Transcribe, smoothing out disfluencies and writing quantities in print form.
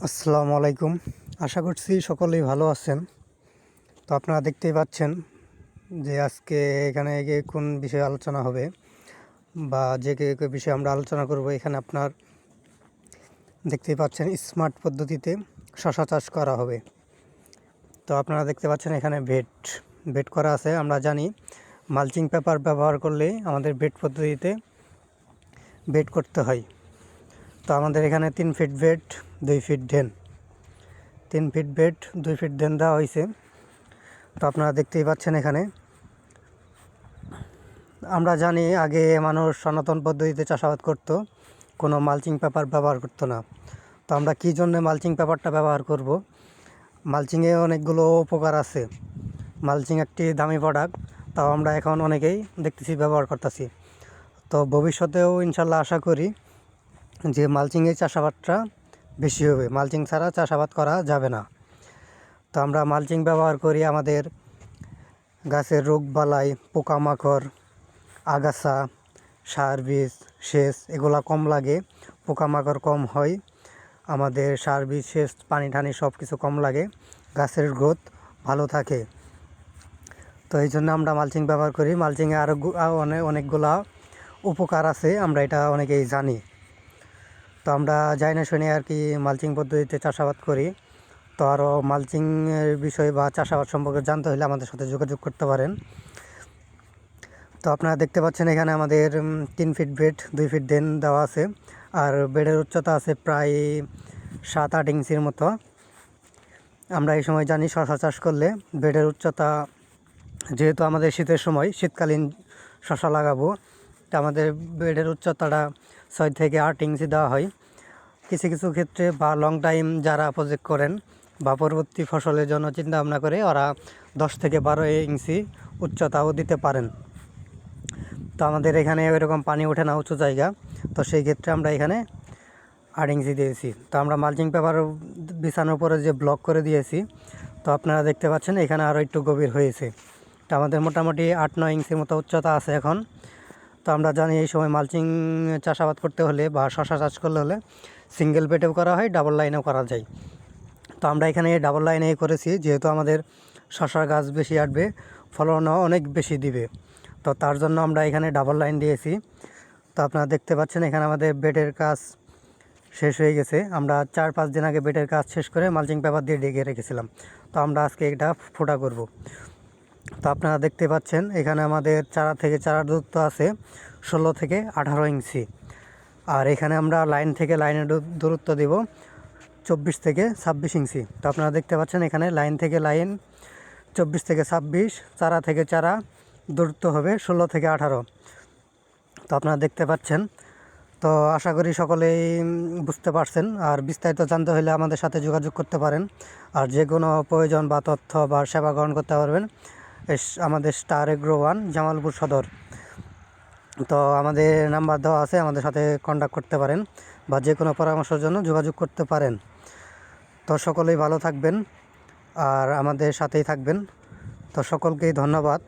আসসালামু আলাইকুম। আশা করছি সকলেই ভালো আছেন। তো আপনারা দেখতেই পাচ্ছেন যে আজকে এখানে কোন বিষয়ে আলোচনা হবে বা বিষয়ে আমরা আলোচনা করব। এখানে আপনার দেখতেই পাচ্ছেন স্মার্ট পদ্ধতিতে শশা চাষ করা হবে। তো আপনারা দেখতে পাচ্ছেন এখানে বেড করা আছে। আমরা জানি মালচিং পেপার ব্যবহার করলে আমাদের বেড পদ্ধতিতে বেড করতে হয়। তো আমাদের এখানে 3 ফিট বেড, 2 ফিট ঢেন, 3 ফিট বেড, 2 ফিট ঢেন দেওয়া হয়েছে। তো আপনারা দেখতেই পাচ্ছেন এখানে আমরা জানি আগে মানুষ সনাতন পদ্ধতিতে চাষাবাদ করতো, কোনো মালচিং পেপার ব্যবহার করতো না। তো আমরা কী জন্য মালচিং পেপারটা ব্যবহার করব? মালচিংয়ে অনেকগুলো উপকার আছে। মালচিং একটি দামি প্রোডাক্ট, তাও আমরা এখন অনেকেই দেখতেছি ব্যবহার করতেছি। তো ভবিষ্যতেও ইনশাল্লাহ আশা করি যে মালচিংয়ে চাষাবাদটা বেশি হবে। মালচিং ছাড়া চাষাবাদ করা যাবে না। তো আমরা মালচিং ব্যবহার করি আমাদের গাছের রোগবালাই, পোকামাকড়, আগাছা, সার, বীজ, সেচ এগুলা কম লাগে, পোকামাকড় কম হয়, আমাদের সার, বীজ, সেচ, পানি টানি সব কিছু কম লাগে, গাছের গ্রোথ ভালো থাকে। তো এই জন্য আমরা মালচিং ব্যবহার করি। মালচিংয়ে আরও অনেকগুলা উপকার আছে, আমরা এটা অনেকেই জানি। তো আমরা যাই না শুনে আর কি মালচিং পদ্ধতিতে চাষাবাদ করি। তো আরও মালচিংয়ের বিষয় বা চাষাবাদ সম্পর্কে জানতে হলে আমাদের সাথে যোগাযোগ করতে পারেন। তো আপনারা দেখতে পাচ্ছেন এখানে আমাদের 3 ফিট বেড, 2 ফিট ড্রেন দেওয়া আছে। আর বেডের উচ্চতা আছে প্রায় 7-8 ইঞ্চির মতো। আমরা এই সময় জানি শশা চাষ করলে বেডের উচ্চতা, যেহেতু আমাদের শীতের সময় শীতকালীন শশা লাগাবো, তো আমাদের বেডের উচ্চতাটা 6 থেকে 8 ইঞ্চি দেওয়া হয়। কিছু কিছু ক্ষেত্রে বা লং টাইম যারা প্রজেক্ট করেন বা পরবর্তী ফসলের জন্য চিন্তা ভাবনা করে ওরা 10 থেকে 12 ইঞ্চি উচ্চতাও দিতে পারেন। তো আমাদের এখানে ওইরকম পানি ওঠে না উঁচু জায়গা, তো সেই ক্ষেত্রে আমরা এখানে 8 ইঞ্চি দিয়েছি। তো আমরা মালচিং পেপার বিছানোর পরে যে ব্লক করে দিয়েছি, তো আপনারা দেখতে পাচ্ছেন এখানে আরও একটু গভীর হয়েছে। তো আমাদের মোটামুটি 8-9 ইঞ্চির মতো উচ্চতা আছে এখন। তো আমরা জানি এই সময় মালচিং চাষাবাদ করতে হলে বা শশা চাষ করলে সিঙ্গেল বেডেও করা হয়, ডাবল লাইনেও করা যায়। তো আমরা এখানে ডাবল লাইনে করেছি, যেহেতু আমাদের শশার গাছ বেশি আসবে, ফলনও অনেক বেশি দিবে। তো তার জন্য আমরা এখানে ডাবল লাইন দিয়েছি। তো আপনারা দেখতে পাচ্ছেন এখানে আমাদের বেডের কাজ শেষ হয়ে গেছে। আমরা 4-5 দিন আগে বেডের কাজ শেষ করে মালচিং পেপার দিয়ে ঢেকে রেখেছিলাম। তো আমরা আজকে এটা ফোটা করব। তো আপনারা দেখতে পাচ্ছেন এখানে আমাদের চারা থেকে চারার দূরত্ব আছে 16 থেকে 18 ইঞ্চি। আর এখানে আমরা লাইন থেকে লাইনের দূরত্ব দেব 24 থেকে 26 ইঞ্চি। তো আপনারা দেখতে পাচ্ছেন এখানে লাইন থেকে লাইন 24 থেকে 26, চারা থেকে চারা দূরত্ব হবে 16 থেকে 18। তো আপনারা দেখতে পাচ্ছেন। তো আশা করি সকলেই বুঝতে পারছেন। আর বিস্তারিত জানতে হলে আমাদের সাথে যোগাযোগ করতে পারেন। আর যে কোনো প্রয়োজন বা তথ্য বা সেবা গ্রহণ করতে পারবেন আমাদের স্টার এগ্রো 1 জামালপুর সদর। তো আমাদের নাম্বার দেওয়া আছে, আমাদের সাথে কন্ট্যাক্ট করতে পারেন বা যে কোনো পরামর্শের জন্য যোগাযোগ করতে পারেন। তো সকলেই ভালো থাকবেন আর আমাদের সাথেই থাকবেন। তো সকলকেই ধন্যবাদ।